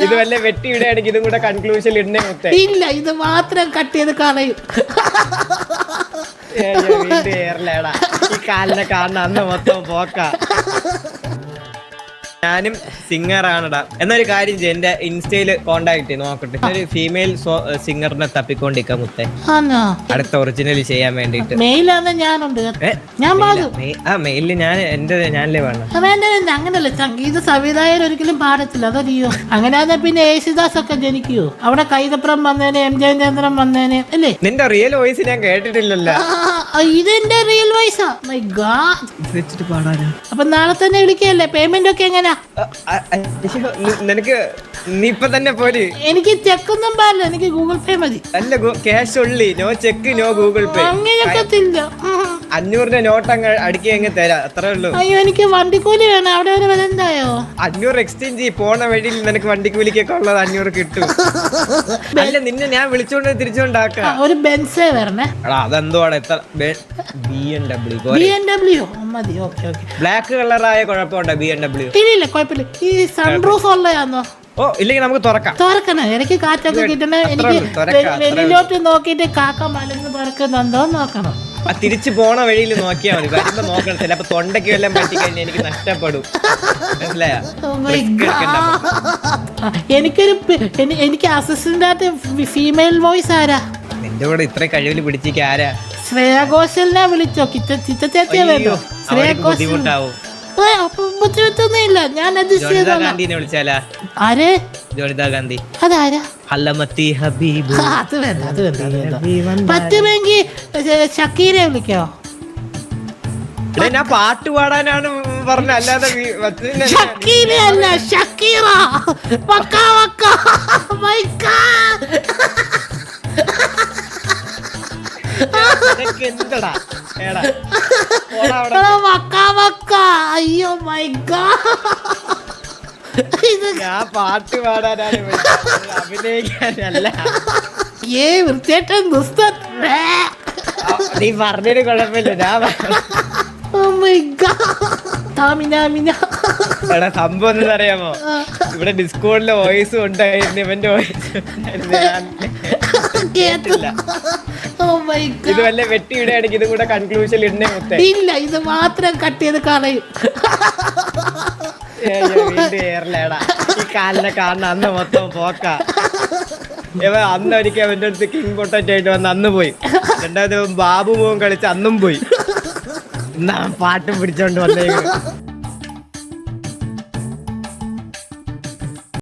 ഇത് വല്ല വെട്ടി ഇടുകയാണെങ്കിൽ ഇതും കൂടെ കൺക്ലൂഷൻ ഇടണേ മുത്തേ. ഇല്ല, ഇത് മാത്രം കട്ട് ചെയ്ത് കളയും. വീണ്ടും ഏറലേടാ ഈ കാലിനെ കാണുന്ന അന്ന് മൊത്തം പോക്ക. ഞാനും സിംഗർ ആണടാ. എന്നൊരു കാര്യം ചെയ്യ, എന്റെ ഇൻസ്റ്റയില് കോണ്ടാക്ട് ചെയ്ത് നോക്കട്ടെ. ഒരു ഫീമെയിൽ സിംഗറിനെ തപ്പിക്കൊണ്ടിരിക്കാം മുത്തേ, അടുത്ത ഒറിജിനൽ ചെയ്യാൻ വേണ്ടിട്ട്. മെയിലാന്ന് ഞാനുണ്ട്, ഞാൻ മെയിലില് ഞാൻ എന്റെ ഞാനല്ലേ വേണം. അങ്ങനല്ല, സംഗീത സംവിധായകർ ഒരിക്കലും പാടത്തില്ല, അതറിയോ? അങ്ങനെയാന്നെ പിന്നെ യേശുദാസ് ഒക്കെ ജനിക്കുവോ? അവിടെ കൈതപ്രം വന്നേനെ, എം ജയചന്ദ്രൻ വന്നേനെ അല്ലേ? നിന്റെ റിയൽ വോയിസ് ഞാൻ കേട്ടിട്ടില്ലല്ലോ. ഇതെന്റെ റിയൽ വോയിസാ. മൈ ഗോഡ്, പാടാനാ. അപ്പൊ നാളെ തന്നെ വിളിക്കല്ലേ? പേയ്മെന്റ് ഒക്കെ എങ്ങനെയാ? നിനക്ക് നീ ഇപ്പൊ തന്നെ പോര്. എനിക്ക് ചെക്കൊന്നും പാടില്ല, എനിക്ക് ഗൂഗിൾ പേ മതി. അല്ല, ക്യാഷ് ഉള്ളി, no cheque no Google Pay. അങ്ങനെയൊക്കത്തില്ല. 500 നോട്ട് അങ്ങ് അടുക്കി അങ്ങ് തരാം, അത്രേ ഉള്ളൂ. അയ്യോ, എനിക്ക് വണ്ടിക്കൂലി വേണം. അവിടെ വരെ വരെന്തായോ? 500 എക്സ്ചേഞ്ച് ചെയ്യ്. പോണ വഴിയിൽ നിനക്ക് വണ്ടിക്കൂലിക്കൊക്കെ ഉള്ളത് 500 കിട്ടും. അല്ല, നിന്നെ ഞാൻ വിളിച്ചോണ്ട് തിരിച്ചുകൊണ്ടാക്കാം. ഒരു ബെൻസേ വരണേ. അതെന്തോടെ എത്ര BMW മതി. Okay okay. ബ്ലാക്ക് കളറായ കുഴപ്പമുണ്ടോ BMW? ഇല്ല, കുഴപ്പമില്ല. ഈ സൺറൂഫ് ഉള്ളതാന്നോ? ഓ, ഇല്ലെങ്കിൽ നമുക്ക് തുറക്കണം. എനിക്ക് കാറ്റൊക്കെ കിട്ടണേ. എനിക്ക് വെളിയിലോട്ട് നോക്കിയിട്ട് കാക്ക മലന്ന് പറക്കുന്നുണ്ടോ നോക്കണം. തിരിച്ചു പോണ വഴിയിൽ നോക്കിയാൽ മതി, വരുമ്പോ നോക്കണം. ചിലപ്പോ തൊണ്ടയ്ക്ക് വല്ലതും പറ്റിക്കഴിഞ്ഞാൽ എനിക്ക് നഷ്ടപ്പെടും, മനസ്സിലായോ? എനിക്ക് അസിസ്റ്റന്റ് ആയിട്ട് ഫീമെയിൽ വോയിസ് ആരാ? നിന്റെ കൂടെ ഇത്ര കഴിവില് പിടിച്ചിക്ക് ആരാ? ശ്രേയ ഘോഷലിനെ വിളിച്ചോ? ചിച്ചേച്ചിയെ വേണ്ടോ? ശ്രേയ ഘോഷൽ ബുദ്ധിമുട്ടൊന്നുമില്ല, ഞാൻ അഡ്ജസ്റ്റ് ഗാന്ധിനെ വിളിച്ചാലാ? ആര്? ജോനിത ഗാന്ധി. അതാരാ? ഹല്ലമത്തി ഹബീബ്. അത് വേണ്ട. പറ്റുമെങ്കിൽ ഷക്കീരെ വിളിക്കോ? ഞാൻ പാട്ട് പാടാനാണ് പറഞ്ഞ, അല്ലാതെ ഷക്കീര അല്ല, ഷക്കീറ. എന്തടാ അയ്യോ മൈ ഗോഡ്, ഞാൻ പാട്ട് പാടാനാണ്, അഭിനയിക്കാനല്ല. വൃത്തിയായിട്ട് നീ പറഞ്ഞൊരു കുഴപ്പമില്ല, ഞാൻ എടാ സംഭവം എന്താ അറിയാമോ? ഇവിടെ ഡിസ്കോഡിലെ വോയിസ് ഉണ്ടായിരുന്നു, ഇവന്റെ വോയിസ് കേട്ടില്ല. ഇത് വല്ല വെട്ടി ഇടുകയാണെങ്കിൽ ഇതും കൂടെ കൺക്ലൂഷൻ ഇടണേ മുത്തേ. ഇല്ല, ഇത് മാത്രം കട്ട് ചെയ്ത് കളയും. വീണ്ടും ഏറലേടാ ഈ കാലിനെ കാണുന്ന അന്ന് മൊത്തം പോക്ക. അന്ന് ഒരിക്കൽ അവന്റെ അടുത്ത് കിങ് പൊട്ടറ്റ് ആയിട്ട് വന്ന് അന്ന് പോയി. രണ്ടാമത് ബാബു മോൻ കളിച്ച് അന്നും പോയി. എന്നാ പാട്ടും പിടിച്ചോണ്ട് വന്നേക്കും.